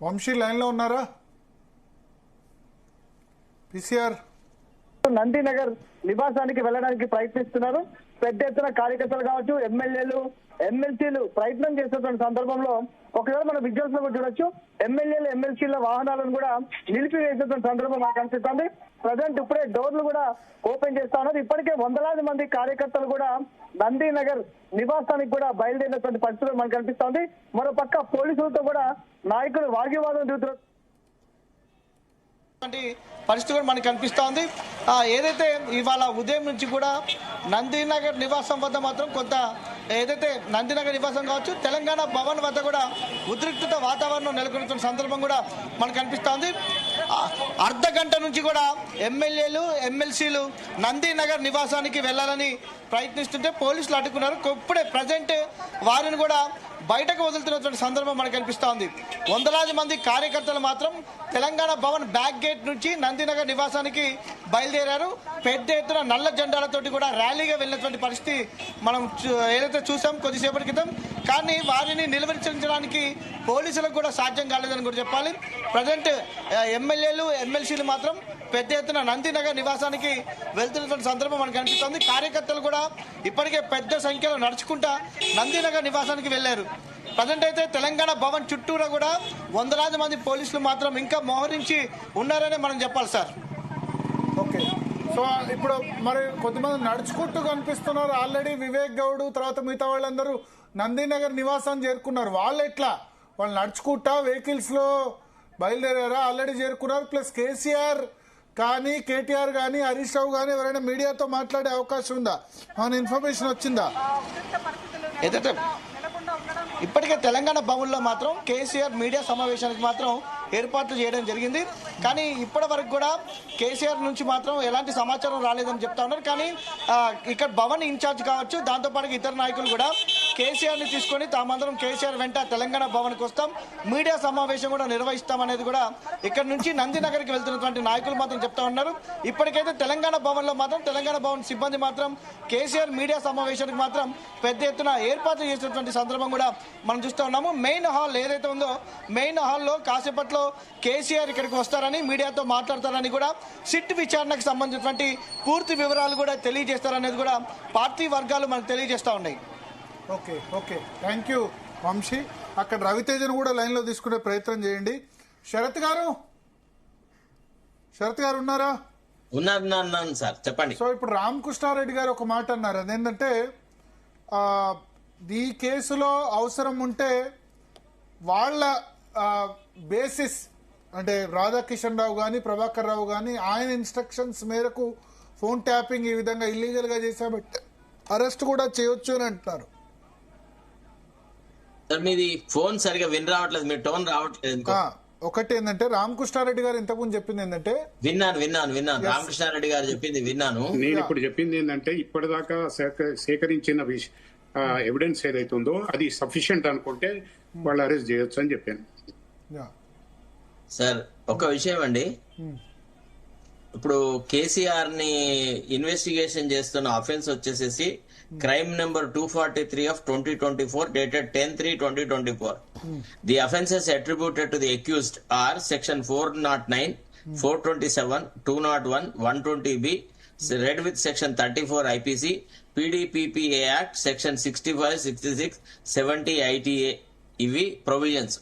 Vamsi line లో ఉన్నారా? PCR Nandinagar నివాసానికి వెళ్ళడానికి ప్రయత్నిస్తున్నారు. పెద్ద ఎత్తున కార్యకర్తలు కావచ్చు, ఎమ్మెల్యేలు, ఎమ్మెల్సీలు ప్రయత్నం చేస్తున్న సందర్భంలో ఒకవేళ మనం విజువల్స్ లో కూడా చూడొచ్చు. ఎమ్మెల్యేలు, ఎమ్మెల్సీల వాహనాలను కూడా నిలిపివేసేటువంటి సందర్భం మనకు కనిపిస్తుంది. ప్రజెంట్ ఇప్పుడే డోర్లు కూడా ఓపెన్ చేస్తా ఉన్నారు. ఇప్పటికే వందలాది మంది కార్యకర్తలు కూడా నందినగర్ నివాసానికి కూడా బయలుదేరినటువంటి పరిస్థితులు మనకు కనిపిస్తోంది. మరో పక్క పోలీసులతో కూడా నాయకులు వాగ్వివాదం దిగుతున్నారు పరిస్థితి కూడా మనకు కనిపిస్తోంది. ఏదైతే ఇవాళ ఉదయం నుంచి కూడా నందినగర్ నివాసం వద్ద మాత్రం కొంత ఏదైతే నందినగర్ నివాసం కావచ్చు, తెలంగాణ భవన్ వద్ద కూడా ఉద్రిక్తత వాతావరణం నెలకొంటున్న సందర్భం కూడా మనకు కనిపిస్తోంది. అర్ధ గంట నుంచి కూడా ఎమ్మెల్యేలు, ఎమ్మెల్సీలు నందినగర్ నివాసానికి వెళ్లాలని ప్రయత్నిస్తుంటే పోలీసులు అడ్డుకున్నారు. ఇప్పుడే ప్రజెంట్ వారిని కూడా బయటకు వదులుతున్నటువంటి సందర్భం మనకు కనిపిస్తోంది. వందలాది మంది కార్యకర్తలు మాత్రం తెలంగాణ భవన్ బ్యాక్ గేట్ నుంచి నందినగర్ నివాసానికి బయలుదేరారు. పెద్ద ఎత్తున నల్ల జెండాలతోటి కూడా ర్యాలీగా వెళ్ళినటువంటి పరిస్థితి మనం ఏదైతే చూసాం కొద్దిసేపటి క్రితం. కానీ వారిని నిలువరించడానికి పోలీసులకు కూడా సాధ్యం కాలేదని కూడా చెప్పాలి. ప్రజెంట్ ఎమ్మెల్యేలు, ఎమ్మెల్సీలు మాత్రం పెద్ద ఎత్తున నందినగర్ నివాసానికి వెళ్తున్నటువంటి సందర్భం మనకు కనిపిస్తోంది. కార్యకర్తలు కూడా ఇప్పటికే పెద్ద సంఖ్యలో నడుచుకుంటా నందినగర్ నివాసానికి వెళ్లారు. ప్రజెంట్ అయితే తెలంగాణ భవన్ చుట్టూరా కూడా వందలాది మంది పోలీసులు మాత్రం ఇంకా మోహరించి ఉన్నారని మనం చెప్పాలి సార్. ఓకే, సో ఇప్పుడు మరి కొంతమంది నడుచుకుంటూ కనిపిస్తున్నారు. ఆల్రెడీ వివేక్ గౌడ్ తర్వాత మిగతా వాళ్ళందరూ నందినగర్ నివాసాన్ని చేరుకున్నారు. వాళ్ళు ఎట్లా? వాళ్ళు నడుచుకుంటా వెహికల్స్ లో బయలుదేరారా? ఆల్రెడీ చేరుకున్నారు. ప్లస్ కేసీఆర్ కానీ, కేటీఆర్ కానీ, హరీష్ రావు కానీ ఎవరైనా మీడియాతో మాట్లాడే అవకాశం ఉందా? మన ఇన్ఫర్మేషన్ వచ్చిందా? ఏదైతే ఇప్పటికే తెలంగాణ భవన్లో మాత్రం కేసీఆర్ మీడియా సమావేశానికి మాత్రం ఏర్పాట్లు చేయడం జరిగింది. కానీ ఇప్పటి వరకు కూడా కేసీఆర్ నుంచి మాత్రం ఎలాంటి సమాచారం రాలేదని చెప్తా ఉన్నారు. కానీ ఇక్కడ భవన్ ఇన్ఛార్జ్ కావచ్చు, దాంతోపాటు ఇతర నాయకులు కూడా కేసీఆర్ని తీసుకొని తామందరం కేసీఆర్ వెంట తెలంగాణ భవన్కి వస్తాం, మీడియా సమావేశం కూడా నిర్వహిస్తాం అనేది కూడా ఇక్కడ నుంచి నందినగర్కి వెళ్తున్నటువంటి నాయకులు మాత్రం చెప్తా ఉన్నారు. ఇప్పటికైతే తెలంగాణ భవన్లో మాత్రం తెలంగాణ భవన్ సిబ్బంది మాత్రం కేసీఆర్ మీడియా సమావేశానికి మాత్రం పెద్ద ఎత్తున ఏర్పాట్లు చేసినటువంటి సందర్భం కూడా మనం చూస్తూ ఉన్నాము. మెయిన్ హాల్ ఏదైతే ఉందో మెయిన్ హాల్లో కాసేపట్లో కేసీఆర్ ఇక్కడికి వస్తారని, మీడియాతో మాట్లాడతారని కూడా, సిట్ విచారణకు సంబంధించినటువంటి పూర్తి వివరాలు కూడా తెలియజేస్తారనేది కూడా పార్టీ వర్గాలు మనకు తెలియజేస్తా ఉన్నాయి. Okay okay, thank you Vamshi. అక్కడ రవితేజను కూడా లైన్ లో తీసుకునే ప్రయత్నం చేయండి. శరత్ గారు ఉన్నారా? ఉన్నాను సార్, చెప్పండి. సో ఇప్పుడు రామకృష్ణారెడ్డి గారు ఒక మాట అన్నారు. అదేంటంటే ఈ కేసులో అవసరం ఉంటే వాళ్ళ బేసిస్ అంటే రాధాకిషన్ రావు కానీ, ప్రభాకర్ రావు కానీ ఆయన ఇన్స్ట్రక్షన్స్ మేరకు ఫోన్ ట్యాపింగ్ ఈ విధంగా ఇల్లీగల్ గా చేసాబట్టి అరెస్ట్ కూడా చేయొచ్చు అని అంటున్నారు. సార్ మీది ఫోన్ సరిగా విన్ రావట్లేదు, మీ టోన్ రావట్లేదు. ఒకటి ఏంటంటే రామకృష్ణారెడ్డి గారు ఇంతకుముందు చెప్పింది ఏంటంటే విన్నాను రామకృష్ణారెడ్డి గారు చెప్పింది విన్నాను. నేను ఇప్పుడు చెప్పింది ఏంటంటే ఇప్పటిదాకా సేకరించిన ఎవిడెన్స్ ఏదైతే ఉందో అది సఫిషియంట్ అనుకుంటే వాళ్ళు అరెస్ట్ చేయొచ్చు అని చెప్పాను. సార్ ఒక విషయం అండి, ఇప్పుడు కేసీఆర్ ని ఇన్వెస్టిగేషన్ చేస్తున్న అఫెన్స్ వచ్చేసేసి crime number 243 of 2024 dated 10/3/2024. The offences attributed to the accused are section 409, 427, 201, 120B, read with section 34 IPC, PDPPA Act, section 65, 66, 70 ITA. ఇవి ప్రొవిజన్స్.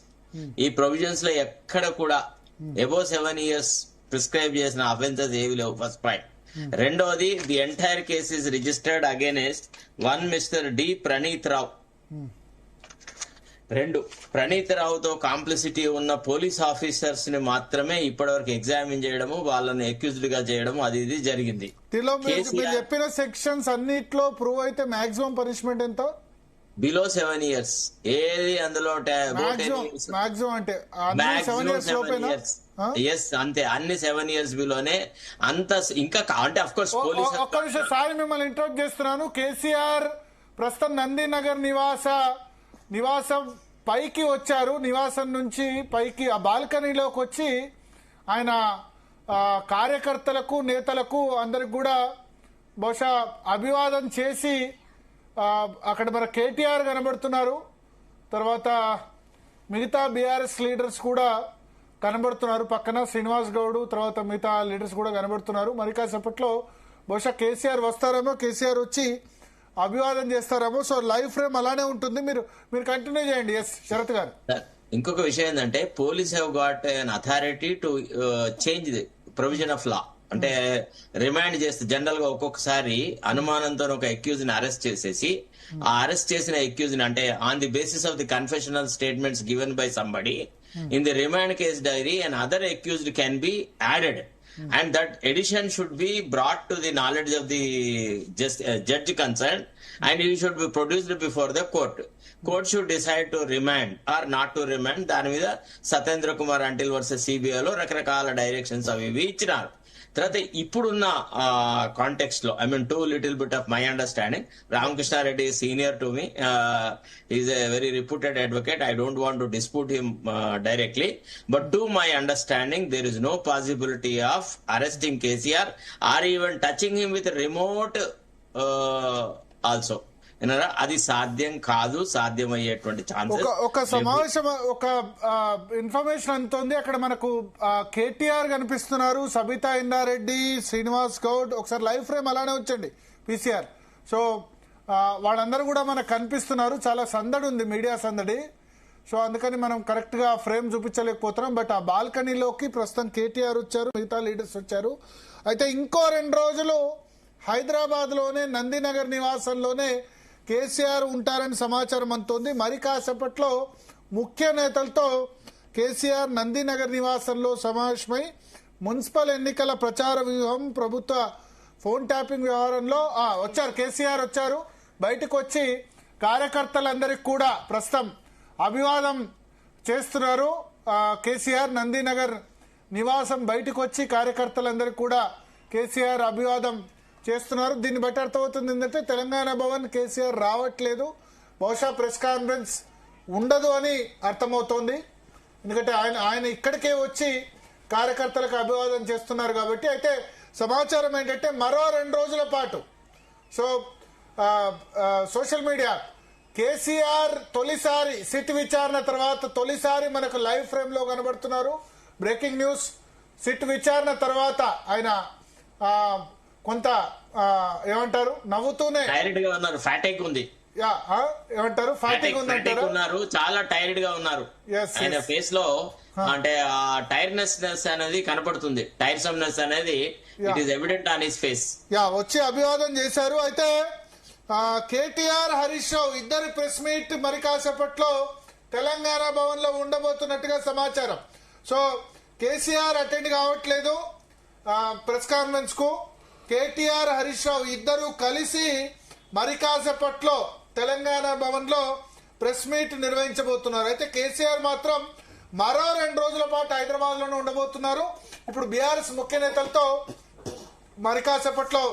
ఈ ప్రొవిజన్స్ లో ఎక్కడ కూడా అబోవ్ 7 years ప్రిస్క్రైబ్ చేసిన అఫెన్సెస్ ఏవి లేవు. First point. రెండోది, the entire case is registered against one mister D Praneeth Rao. Praneeth రావుతో కాంప్లిసిటీ ఉన్న పోలీస్ ఆఫీసర్స్ ని మాత్రమే ఇప్పటివరకు ఎగ్జామిన్ చేయడము, వాళ్ళని అక్యూజ్డ్ గా చేయడము అది ఇది జరిగింది. చెప్పిన సెక్షన్స్ అన్నిట్లో ప్రూవ్ అయితే మాక్సిమం పనిష్మెంట్ ఎంత? Below 7 years. ఏది అందులో అంతే, అన్ని 7 years బిలోనే. అంత ఇంకా అంటే అఫ్ కోర్స్ పోలీసు. సారి మిమ్మల్ని ఇంటరప్ట్ చేస్తున్నాను. కేసీఆర్ ప్రస్తుతం నందినగర్ నివాసం పైకి వచ్చారు. నివాసం నుంచి పైకి ఆ బాల్కనీలోకి వచ్చి ఆయన కార్యకర్తలకు, నేతలకు అందరికి కూడా బహుశా అభివాదం చేసి అక్కడ మన కేటీఆర్ కనబడుతున్నారు. తర్వాత మిగతా బీఆర్ఎస్ లీడర్స్ కూడా కనబడుతున్నారు. పక్కన శ్రీనివాస్ గౌడ్ తర్వాత మిగతా లీడర్స్ కూడా కనబడుతున్నారు. మరి కాసేపట్లో బహుశా కేసీఆర్ వస్తారేమో, కేసీఆర్ వచ్చి అభివాదం చేస్తారేమో. సో లైవ్ ఫ్రేమ్ అలానే ఉంటుంది. మీరు కంటిన్యూ చేయండి. ఎస్ శరత్ గారు. ఇంకొక విషయం ఏంటంటే police have got an authority to change the provision of law. అంటే రిమాండ్ చేస్తే జనరల్ గా ఒక్కొక్కసారి అనుమానంతో ఒక అక్యూజ్ ని అరెస్ట్ చేసేసి ఆ అరెస్ట్ చేసిన అక్యూజ్ ని అంటే on the basis of the confessional statements given by somebody in the remand case dairy and other accused can be added and that addition should be brought to the knowledge of the judge concerned and it should be produced before the court. Court should decide to remand or not to remand. దాని మీద Satendra Kumar until versus CBI లో రకరకాల directions అవి ఇవి ఇచ్చినారు. తర్వాత ఇప్పుడున్న context లో I mean to little bit of my understanding, Ramakrishnareddy senior to me, is a very reputed advocate. I don't want to dispute him directly, but to my understanding there is no possibility of arresting KCR or even touching him with remote also. అది సాధ్యం కాదు, సాధ్యమయ్యేటువంటి chances. ఒక సమావేశం, ఒక information అంతుంది అక్కడ మనకు కేటీఆర్ కనిపిస్తున్నారు, సబితా ఇందారెడ్డి, శ్రీనివాస్ గౌడ్. ఒకసారి లైవ్ ఫ్రేమ్ అలానే ఉంచండి పీసీఆర్. సో వాళ్ళందరూ కూడా మనకు కనిపిస్తున్నారు. చాలా సందడి ఉంది, మీడియా సందడి. సో అందుకని మనం కరెక్ట్ గా ఫ్రేమ్ చూపించలేకపోతున్నాం. బట్ ఆ బాల్కనీలోకి ప్రస్తుతం కేటీఆర్ వచ్చారు, మిగతా లీడర్స్ వచ్చారు. అయితే ఇంకో 2 రోజులు హైదరాబాద్ లోనే నందినగర్ నివాసంలోనే కేసీఆర్ ఉంటారని సమాచారం అందుతోంది. మరి కాసేపట్లో ముఖ్య నేతలతో కేసీఆర్ నందినగర్ నివాసంలో సమావేశమై మున్సిపల్ ఎన్నికల ప్రచార వ్యూహం, ప్రభుత్వ ఫోన్ ట్యాపింగ్ వ్యవహారంలో వచ్చారు. కేసీఆర్ వచ్చారు, బయటకు వచ్చి కార్యకర్తలందరికీ కూడా ప్రస్తుతం అభివాదం చేస్తున్నారు. కేసీఆర్ నందినగర్ నివాసం బయటకు వచ్చి కార్యకర్తలందరికీ కూడా కేసీఆర్ అభివాదం చేస్తున్నారు. దీన్ని బట్టి అర్థమవుతుంది ఏంటంటే తెలంగాణ భవన్ కేసీఆర్ రావట్లేదు, బహుశా ప్రెస్ కాన్ఫరెన్స్ ఉండదు అని అర్థమవుతోంది. ఎందుకంటే ఆయన ఇక్కడికే వచ్చి కార్యకర్తలకు అభివాదం చేస్తున్నారు కాబట్టి. అయితే సమాచారం ఏంటంటే మరో 2 రోజుల పాటు సోషల్ మీడియా కేసీఆర్ తొలిసారి సిట్ విచారణ తర్వాత తొలిసారి మనకు లైవ్ ఫ్రేమ్ లో కనబడుతున్నారు. బ్రేకింగ్ న్యూస్, సిట్ విచారణ తర్వాత ఆయన కొంత ఏమంటారు నవ్వుతూనే టైర్డ్ గా ఉన్నారు, ఫ్యాటిక్ ఉంది. ఏమంటారు ఫ్యాటిక్ ఉన్నారు, చాలా టైర్డ్ గా ఉన్నారు. ఆయన ఫేస్ లో అంటే ఆ టైర్నెస్ అనేది కనపడుతుంది, టైర్సమ్నెస్ అనేది it is evident on his face. వచ్చి అభివాదం చేశారు. అయితే కేటీఆర్, హరీష్ రావు ఇద్దరు ప్రెస్ మీట్ మరి కాసేపట్లో తెలంగాణ భవన్ లో ఉండబోతున్నట్టుగా సమాచారం. సో కేసీఆర్ అటెండ్ కావట్లేదు ప్రెస్ కాన్ఫరెన్స్ కు. కేటీఆర్, హరీష్ రావు ఇద్దరు కలిసి మరి కాసేపట్లో తెలంగాణ భవన్ లో ప్రెస్ మీట్ నిర్వహించబోతున్నారు. అయితే కేసీఆర్ మాత్రం మరో 2 రోజుల పాటు హైదరాబాద్ లోనే ఉండబోతున్నారు. ఇప్పుడు బీఆర్ఎస్ ముఖ్య నేతలతో మరి కాసేపట్లో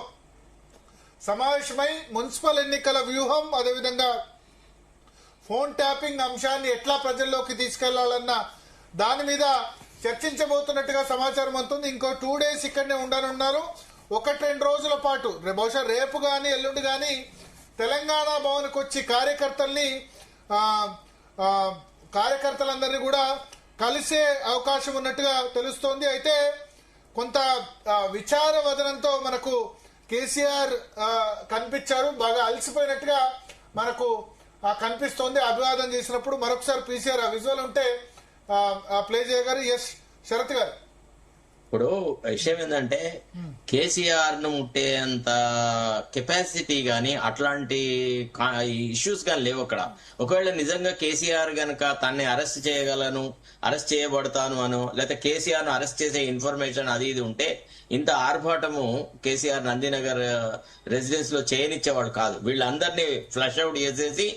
సమావేశమై మున్సిపల్ ఎన్నికల వ్యూహం, అదేవిధంగా ఫోన్ ట్యాపింగ్ అంశాన్ని ఎట్లా ప్రజల్లోకి తీసుకెళ్లాలన్న దాని మీద చర్చించబోతున్నట్టుగా సమాచారం అందుతుంది. ఇంకో 2 days ఇక్కడనే ఉండనున్నారు. 1-2 రోజుల పాటు బహుశా రేపు గాని ఎల్లుండి గాని తెలంగాణ భవన్కి వచ్చి కార్యకర్తలందరినీ కూడా కలిసే అవకాశం ఉన్నట్టుగా తెలుస్తోంది. అయితే కొంత విచారవదనంతో మనకు కేసీఆర్ కనిపించారు, బాగా అలసిపోయినట్టుగా మనకు కనిపిస్తోంది అభివాదం చేసినప్పుడు. మరొకసారి పీసీఆర్ విజువల్ ఉంటే ప్లే చేయగారు. ఎస్ శరత్ గారు. ఇప్పుడు విషయం ఏంటంటే కేసీఆర్ ను ముట్టేంత కెపాసిటీ గానీ అట్లాంటి ఇష్యూస్ కానీ లేవు అక్కడ. ఒకవేళ నిజంగా కేసీఆర్ గనక తన్ని అరెస్ట్ చేయగలను, అరెస్ట్ చేయబడతాను అను, లేకపోతే కేసీఆర్ ను అరెస్ట్ చేసే ఇన్ఫర్మేషన్ అది ఇది ఉంటే ఇంత ఆర్భాటము కేసీఆర్ నందినగర్ రెసిడెన్స్ లో చేయనిచ్చేవాడు కాదు. వీళ్ళందరినీ ఫ్లష్ అవుట్ చేసేసి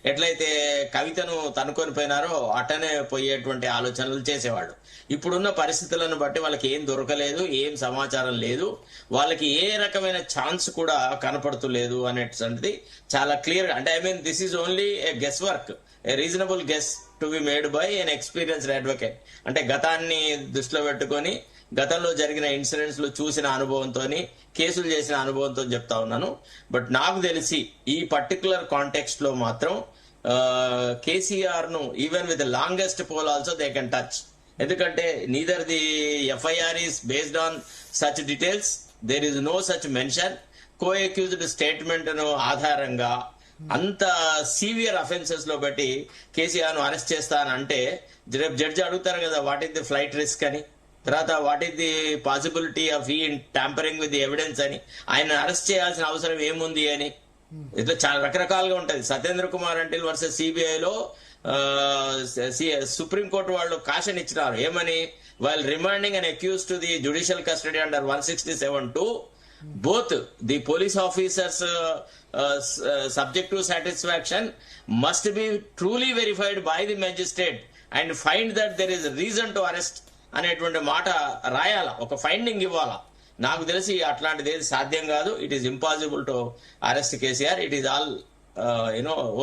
ఎట్లయితే కవితను తనుకొని పోయినారో అటనే పోయేటువంటి ఆలోచనలు చేసేవాడు. ఇప్పుడున్న పరిస్థితులను బట్టి వాళ్ళకి ఏం దొరకలేదు, ఏం సమాచారం లేదు, వాళ్ళకి ఏ రకమైన ఛాన్స్ కూడా కనపడుతులేదు అనేటువంటిది చాలా క్లియర్. అంటే I mean this is only a guess work, a reasonable guess to be made by an experienced advocate. అంటే గతాన్ని దృష్టిలో పెట్టుకొని గతంలో జరిగిన ఇన్సిడెంట్స్ లో చూసిన అనుభవంతో, కేసులు చేసిన అనుభవంతో చెప్తా ఉన్నాను. బట్ నాకు తెలిసి ఈ పర్టికులర్ కాంటెక్స్ట్ లో మాత్రం కేసీఆర్ ను even with longest poll also they can touch. ఎందుకంటే neither the FIR is based on such details, there is no such mention. Co accused statement ను ఆధారంగా అంత సీవియర్ అఫెన్సెస్ లో బట్టి కేసీఆర్ ను అరెస్ట్ చేస్తానంటే రేపు జడ్జి అడుగుతారు కదా what is the flight risk అని, తర్వాత what is the possibility of ఈ టాంపరింగ్ విత్ ది ఎవిడెన్స్ అని, ఆయన అరెస్ట్ చేయాల్సిన అవసరం ఏముంది అని. ఇట్లా చాలా రకరకాలుగా ఉంటది. సత్యేంద్ర కుమార్ అంటే వర్సెస్ సిబిఐలో సుప్రీంకోర్టు వాళ్ళు కాషన్ ఇచ్చినారు ఏమని, while remanding and accuse to the judicial custody under 167(2), both the police officers subject to satisfaction must be truly verified by the magistrate and find that there is reason to arrest అనేటువంటి మాట రాయాల, ఒక finding ఇవ్వాలా. నాకు తెలిసి అట్లాంటిది ఏది సాధ్యం కాదు. It is impossible to arrest KCR. It is all